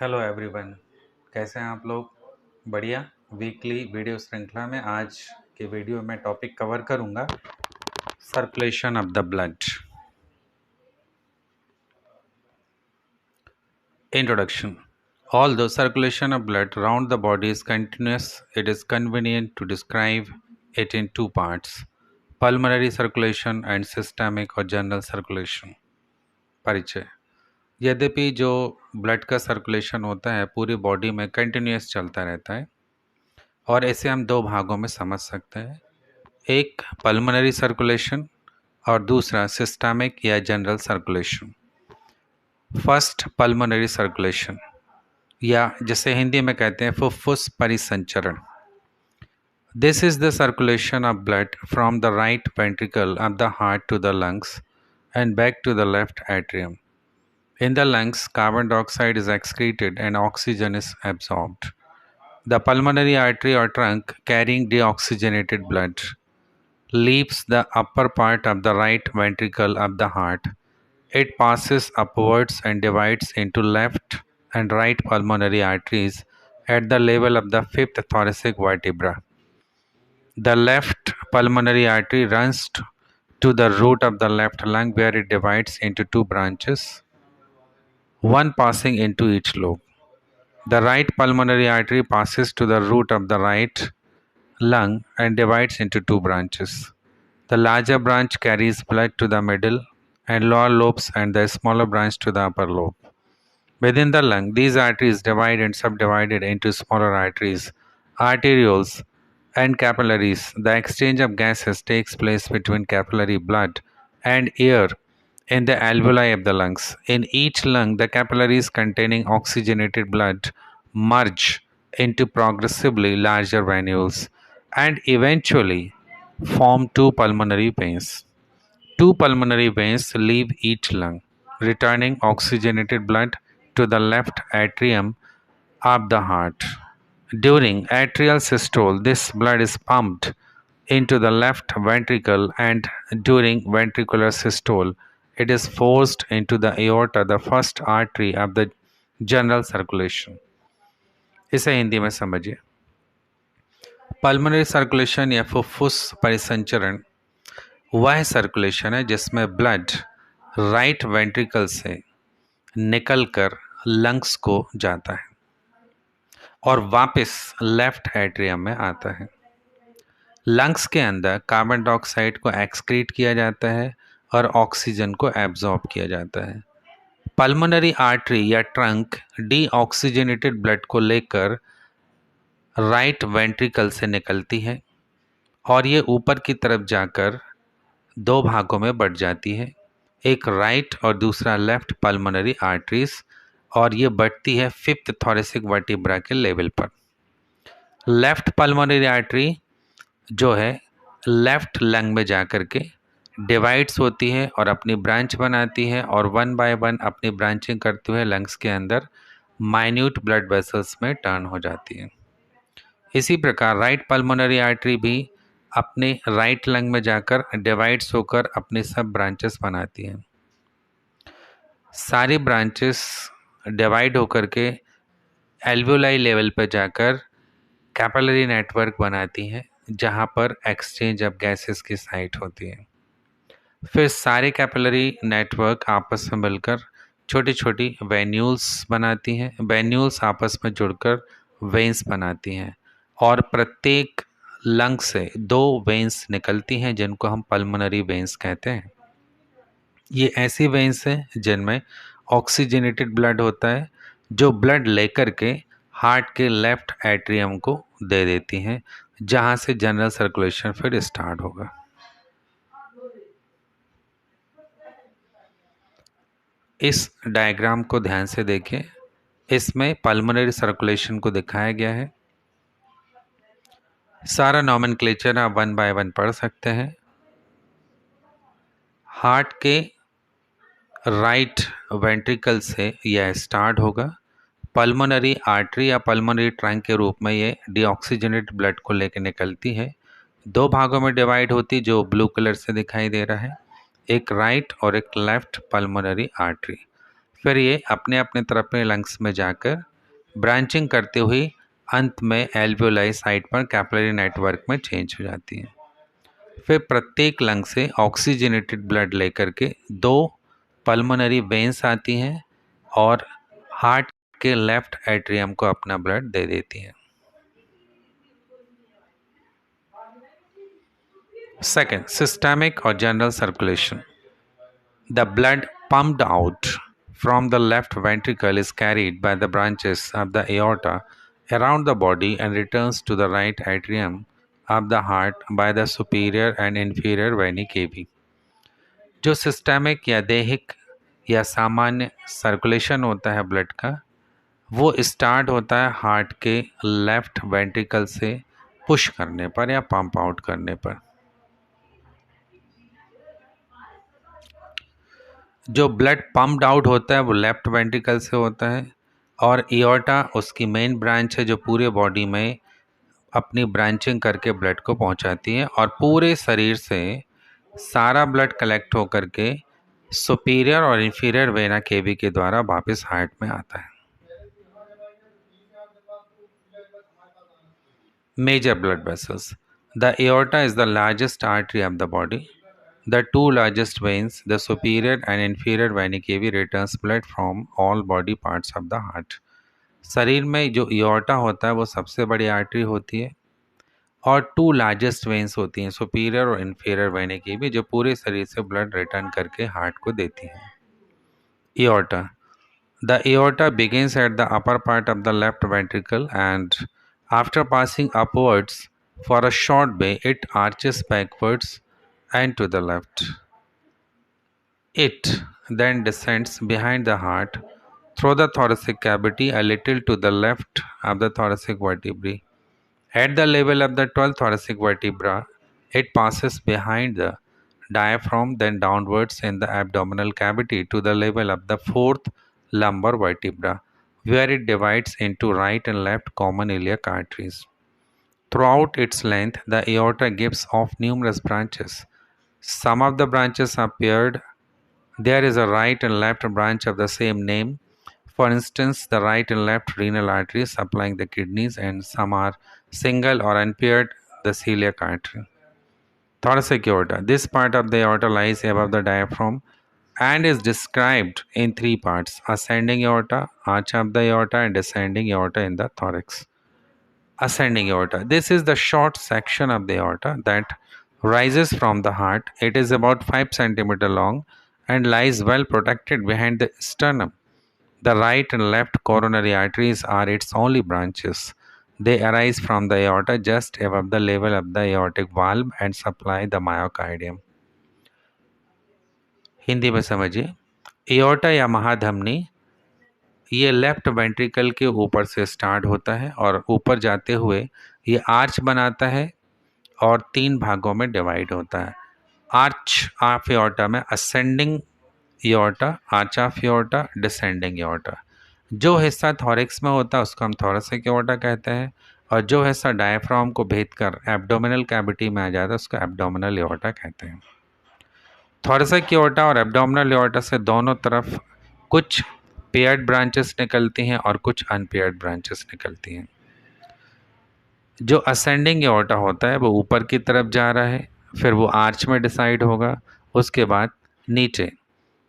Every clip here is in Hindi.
हेलो एवरीवन, कैसे हैं आप लोग? बढ़िया। वीकली वीडियो श्रृंखला में आज के वीडियो में टॉपिक कवर करूंगा circulation of the blood. Introduction. Although circulation of blood around the body is continuous, it is convenient to describe it in two parts: pulmonary circulation and systemic or general circulation। परिचय। यद्यपि जो ब्लड का सर्कुलेशन होता है पूरी बॉडी में कंटिन्यूस चलता रहता है और इसे हम दो भागों में समझ सकते हैं, एक पल्मोनरी सर्कुलेशन और दूसरा सिस्टमिक या general circulation. First pulmonary circulation या जिसे हिंदी में कहते हैं फुफ्फुस परिसंचरण। This is the circulation of blood from the right ventricle of the heart to the lungs and back to the left atrium. In the lungs, carbon dioxide is excreted and oxygen is absorbed. The pulmonary artery or trunk carrying deoxygenated blood leaves the upper part of the right ventricle of the heart. It passes upwards and divides into left and right pulmonary arteries at the level of the fifth thoracic vertebra. The left pulmonary artery runs to the root of the left lung where it divides into two branches, one passing into each lobe. The right pulmonary artery passes to the root of the right lung and divides into two branches. The larger branch carries blood to the middle and lower lobes and the smaller branch to the upper lobe. Within the lung, these arteries divide and subdivided into smaller arteries, arterioles, and capillaries. The exchange of gases takes place between capillary blood and air in the alveoli of the lungs. In each lung, the capillaries containing oxygenated blood merge into progressively larger venules and eventually form two pulmonary veins. Two pulmonary veins leave each lung, returning oxygenated blood to the left atrium of the heart. During atrial systole, this blood is pumped into the left ventricle, and during ventricular systole, it is forced into the aorta, the first artery of the general circulation. इसे हिंदी में समझिए। पल्मोनरी सर्कुलेशन या फुफ्फुस परिसंचरण वह सर्कुलेशन है जिसमें ब्लड राइट वेंट्रिकल से निकलकर लंग्स को जाता है और वापस लेफ्ट एट्रियम में आता है। लंग्स के अंदर कार्बन डाइऑक्साइड को एक्सक्रीट किया जाता है और ऑक्सीजन को एब्जॉर्ब किया जाता है। पल्मोनरी आर्टरी या ट्रंक डीऑक्सीजनेटेड ब्लड को लेकर राइट वेंट्रिकल से निकलती है और ये ऊपर की तरफ जाकर दो भागों में बढ़ जाती है, एक राइट और दूसरा लेफ्ट पल्मोनरी आर्टरीज, और ये बढ़ती है फिफ्थ थोरेसिक वर्टिब्रा के लेवल पर। लेफ्ट पल्मोनरी आर्टरी जो है लेफ्ट लंग में जाकर के डिवाइड्स होती है और अपनी ब्रांच बनाती है और वन बाय वन अपनी ब्रांचिंग करते हुए लंग्स के अंदर माइन्यूट ब्लड वेसल्स में टर्न हो जाती है। इसी प्रकार राइट पल्मोनरी आर्टरी भी अपने राइट लंग में जाकर डिवाइड्स होकर अपनी सब ब्रांचेस बनाती हैं। सारी ब्रांचेस डिवाइड होकर के एल्वुलाई लेवल पर जाकर कैपिलरी नेटवर्क बनाती हैं जहां पर एक्सचेंज ऑफ गैसेस की साइट होती है। फिर सारे कैपिलरी नेटवर्क आपस में मिलकर छोटी छोटी वेन्यूल्स बनाती हैं। वेन्यूल्स आपस में जुड़कर वेन्स बनाती हैं और प्रत्येक लंग से दो वेन्स निकलती हैं जिनको हम पल्मोनरी वेन्स कहते हैं। ये ऐसी वेन्स हैं जिनमें ऑक्सीजनेटेड ब्लड होता है जो ब्लड लेकर के हार्ट के लेफ्ट एट्रियम को दे देती हैं, जहां से जनरल सर्कुलेशन फिर स्टार्ट होगा। इस डायग्राम को ध्यान से देखें। इसमें पल्मोनरी सर्कुलेशन को दिखाया गया है। सारा नॉमेनक्लेचर आप वन बाय वन पढ़ सकते हैं। हार्ट के राइट वेंट्रिकल से यह स्टार्ट होगा। पल्मोनरी आर्टरी या पल्मोनरी ट्रंक के रूप में ये डीऑक्सीजनेटेड ब्लड को लेकर निकलती है। दो भागों में डिवाइड होती जो ब्लू कलर से दिखाई दे रहा है, एक राइट और एक लेफ्ट पल्मोनरी आर्टरी। फिर ये अपने अपने तरफ में लंग्स में जाकर ब्रांचिंग करते हुए अंत में एल्वियोलाई साइट पर कैपिलरी नेटवर्क में चेंज हो जाती है। फिर प्रत्येक लंग से ऑक्सीजनेटेड ब्लड लेकर के 2 पल्मोनरी वेन्स आती हैं और हार्ट के लेफ्ट एट्रियम को अपना ब्लड दे देती हैं। सेकेंड, सिस्टेमिक और general circulation. The blood pumped out from the left ventricle is carried by the branches of the aorta around the body and returns to the right atrium of the heart by the superior and inferior vena cava। जो सिस्टेमिक या दैहिक या सामान्य सर्कुलेशन होता है ब्लड का, वो स्टार्ट होता है हार्ट के लेफ्ट वेंट्रिकल से पुश करने पर या पंप आउट करने पर। जो ब्लड पम्प्ड आउट होता है वो लेफ्ट वेंट्रिकल से होता है और एओर्टा उसकी मेन ब्रांच है जो पूरे बॉडी में अपनी ब्रांचिंग करके ब्लड को पहुंचाती है और पूरे शरीर से सारा ब्लड कलेक्ट होकर के सुपीरियर और इंफीरियर वेना केवी के द्वारा वापस हार्ट में आता है। Major blood vessels. The aorta is the largest artery of the body. The two largest veins, the superior and inferior vena cava, returns blood from all body parts of the heart। शरीर में जो एओर्टा होता है वो सबसे बड़ी आर्टरी होती है और 2 लार्जेस्ट वेन्स होती हैं, सुपीरियर और इन्फीरियर वेना केवा, जो पूरे शरीर से ब्लड रिटर्न करके हार्ट को देती हैं। Aorta. The aorta begins at the upper part of the left ventricle and after passing upwards for a short way, it arches backwards and to the left। It then descends behind the heart through the thoracic cavity a little to the left of the thoracic vertebrae। At the level of the 12th thoracic vertebra, it passes behind the diaphragm, then downwards in the abdominal cavity to the level of the 4th lumbar vertebra, where it divides into right and left common iliac arteries। Throughout its length, the aorta gives off numerous branches. Some of the branches are paired. There is a right and left branch of the same name. For instance, the right and left renal arteries supplying the kidneys, and some are single or unpaired, the celiac artery। Thoracic aorta. This part of the aorta lies above the diaphragm and is described in 3 parts: ascending aorta, arch of the aorta, and descending aorta in the thorax। Ascending aorta. This is the short section of the aorta that rises from the heart. It is about 5 cm long and lies well protected behind the sternum. The right and left coronary arteries are its only branches. They arise from the aorta just above the level of the aortic valve and supply the myocardium। Hindi में समझिए। एओर्टा या महाधमनी ये लेफ्ट वेंट्रिकल के ऊपर से स्टार्ट होता है और ऊपर जाते हुए ये आर्च बनाता है और 3 भागों में डिवाइड होता है। आर्च ऑफ एओर्टा में ascending aorta, arch of aorta, descending aorta. जो हिस्सा थॉरिक्स में होता है उसको हम थॉरेसिक एओर्टा कहते हैं और जो हिस्सा डायफ्राम को भेद कर एब्डोमिनल कैविटी में आ जाता है उसको एब्डोमिनल एओर्टा कहते हैं। थॉरेसिक एओर्टा और एब्डोमिनल एओर्टा से दोनों तरफ कुछ पेयर्ड ब्रांचेस निकलती हैं और कुछ अनपेयर्ड ब्रांचेस निकलती हैं। जो असेंडिंग एओर्टा होता है वो ऊपर की तरफ जा रहा है, फिर वो आर्च में डिसाइड होगा, उसके बाद नीचे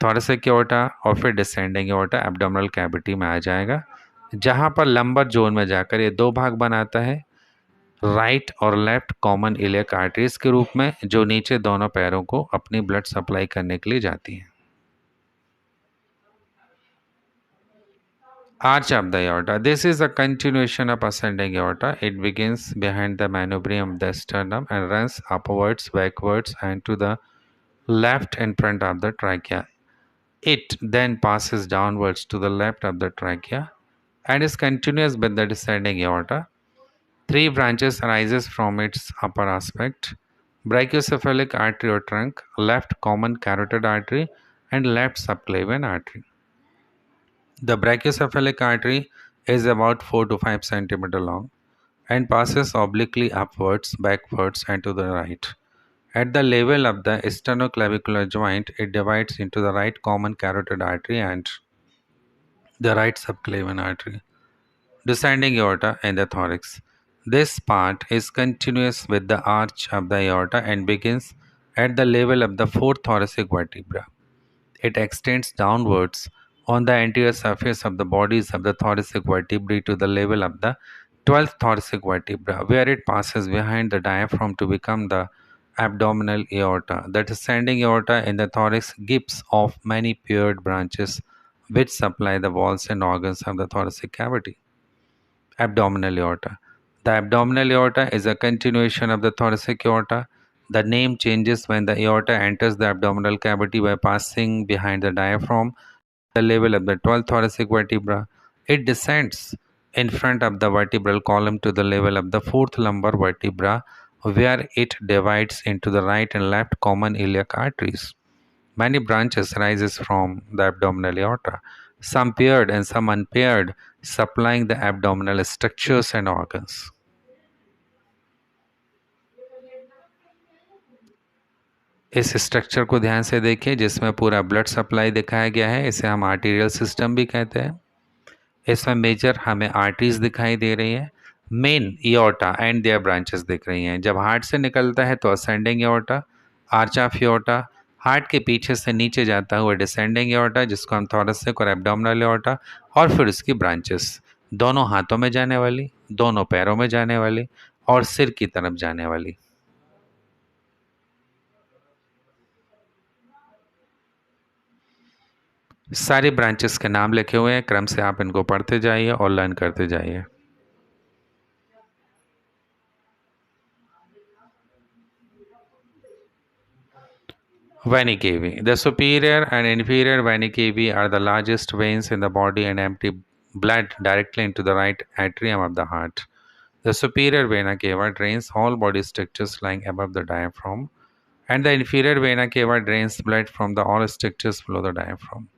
थॉरेसिक एओर्टा और फिर डिसेंडिंग एओर्टा एब्डोमिनल कैविटी में आ जाएगा, जहाँ पर लंबर जोन में जाकर ये 2 भाग बनाता है, राइट और लेफ्ट कॉमन इलियक आर्टरीज के रूप में, जो नीचे दोनों पैरों को अपनी ब्लड सप्लाई करने के लिए जाती हैं। Arch of the aorta. This is a continuation of ascending aorta. It begins behind the manubrium of the sternum and runs upwards, backwards, and to the left in front of the trachea। It then passes downwards to the left of the trachea and is continuous with the descending aorta। 3 branches arises from its upper aspect: brachiocephalic artery or trunk, left common carotid artery, and left subclavian artery। The brachiocephalic artery is about 4 to 5 cm long and passes obliquely upwards, backwards, and to the right। At the level of the sternoclavicular joint, it divides into the right common carotid artery and the right subclavian artery। Descending aorta in the thorax. This part is continuous with the arch of the aorta and begins at the level of the fourth thoracic vertebra. It extends downwards on the anterior surface of the bodies of the thoracic vertebrae to the level of the 12th thoracic vertebra, where it passes behind the diaphragm to become the abdominal aorta. The descending aorta in the thorax gives off many paired branches which supply the walls and organs of the thoracic cavity. Abdominal aorta. The abdominal aorta is a continuation of the thoracic aorta. The name changes when the aorta enters the abdominal cavity by passing behind the diaphragm, the level of the 12th thoracic vertebra. It descends in front of the vertebral column to the level of the 4th lumbar vertebra, where it divides into the right and left common iliac arteries. Many branches rises from the abdominal aorta, some paired and some unpaired, supplying the abdominal structures and organs. इस स्ट्रक्चर को ध्यान से देखिए जिसमें पूरा ब्लड सप्लाई दिखाया गया है, इसे हम आर्टीरियल सिस्टम भी कहते हैं। इसमें मेजर हमें आर्टरीज दिखाई दे रही है, main aorta and their branches दिख रही हैं। जब हार्ट से निकलता है तो ascending aorta, arch of aorta, heart के पीछे से नीचे जाता हुआ डिसेंडिंग एओर्टा जिसको हम थोरैसिक और एब्डोमिनल एओर्टा, और फिर उसकी ब्रांचेस, दोनों हाथों में जाने वाली, दोनों पैरों में जाने वाली और सिर की तरफ जाने वाली। सारी ब्रांचेस के नाम लिखे हुए हैं, क्रम से आप इनको पढ़ते जाइए और लर्न करते जाइए। Vena cava. The superior and inferior vena cava are the largest veins in the body and empty blood directly into the right atrium of the heart. The superior vena cava drains all body structures lying above the diaphragm, and the inferior vena cava drains blood from the all structures below the diaphragm.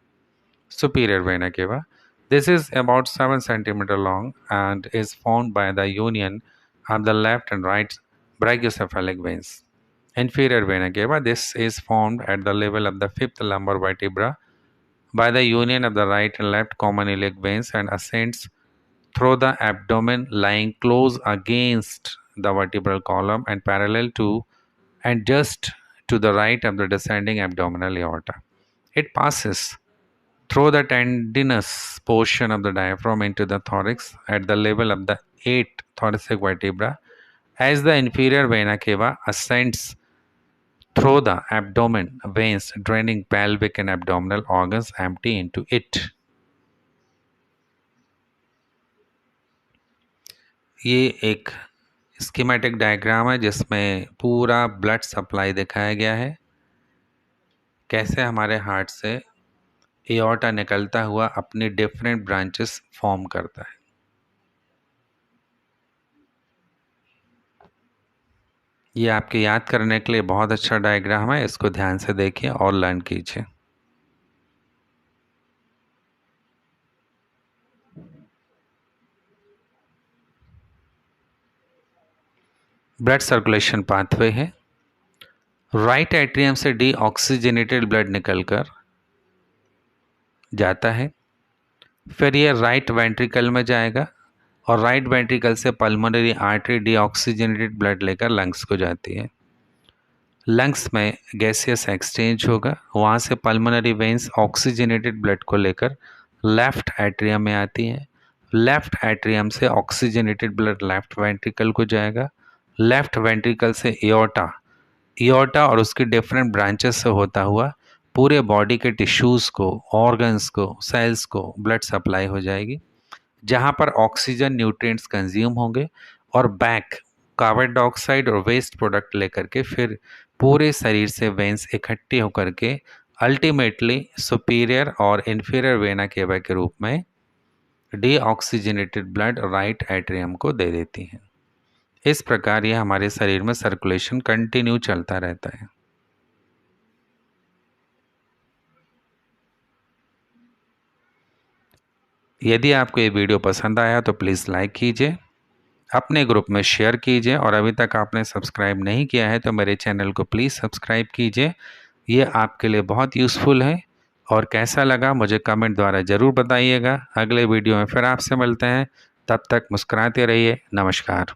Superior vena cava. This is about 7 cm long and is formed by the union of the left and right brachiocephalic veins. Inferior vena cava. This is formed at the level of the fifth lumbar vertebra by the union of the right and left common iliac veins and ascends through the abdomen, lying close against the vertebral column and parallel to and just to the right of the descending abdominal aorta. It passes through the tendinous portion of the diaphragm into the thorax at the level of the 8th thoracic vertebra as the inferior vena cava ascends through the abdomen, veins draining pelvic and abdominal organs empty into it. ये एक स्कीमेटिक डायग्राम है जिसमें पूरा ब्लड सप्लाई दिखाया गया है, कैसे हमारे हार्ट से एओर्टा निकलता हुआ अपनी डिफरेंट ब्रांचेस फॉर्म करता है। ये आपके याद करने के लिए बहुत अच्छा डायग्राम है, इसको ध्यान से देखिए और लर्न कीजिए। ब्लड सर्कुलेशन पाथवे है। राइट एट्रियम से डीऑक्सीजनेटेड ब्लड निकलकर जाता है, फिर ये राइट वेंट्रिकल में जाएगा और राइट वेंट्रिकल से पल्मोनरी आर्टरी डीऑक्सीजनेटेड ब्लड लेकर लंग्स को जाती है। लंग्स में गैसियस एक्सचेंज होगा, वहाँ से पल्मोनरी वेन्स ऑक्सीजनेटेड ब्लड को लेकर लेफ्ट एट्रियम में आती हैं। लेफ्ट एट्रियम से ऑक्सीजनेटेड ब्लड लेफ्ट वेंट्रिकल को जाएगा, लेफ्ट वेंट्रिकल से एओर्टा और उसकी डिफरेंट ब्रांचेस से होता हुआ पूरे बॉडी के टिश्यूज़ को, ऑर्गन्स को, सेल्स को ब्लड सप्लाई हो जाएगी, जहाँ पर ऑक्सीजन न्यूट्रिएंट्स कंज्यूम होंगे और बैक कार्बन डाइऑक्साइड और वेस्ट प्रोडक्ट लेकर के फिर पूरे शरीर से वेन्स इकट्ठी होकर के अल्टीमेटली सुपीरियर और इन्फीरियर वेना केवा के रूप में डीऑक्सीजनेटेड ब्लड राइट एट्रियम को दे देती हैं। इस प्रकार यह हमारे शरीर में सर्कुलेशन कंटिन्यू चलता रहता है। यदि आपको ये वीडियो पसंद आया तो प्लीज़ लाइक कीजिए, अपने ग्रुप में शेयर कीजिए और अभी तक आपने सब्सक्राइब नहीं किया है तो मेरे चैनल को प्लीज़ सब्सक्राइब कीजिए, ये आपके लिए बहुत यूज़फुल है। और कैसा लगा मुझे कमेंट द्वारा ज़रूर बताइएगा। अगले वीडियो में फिर आपसे मिलते हैं, तब तक मुस्कुराते रहिए। नमस्कार।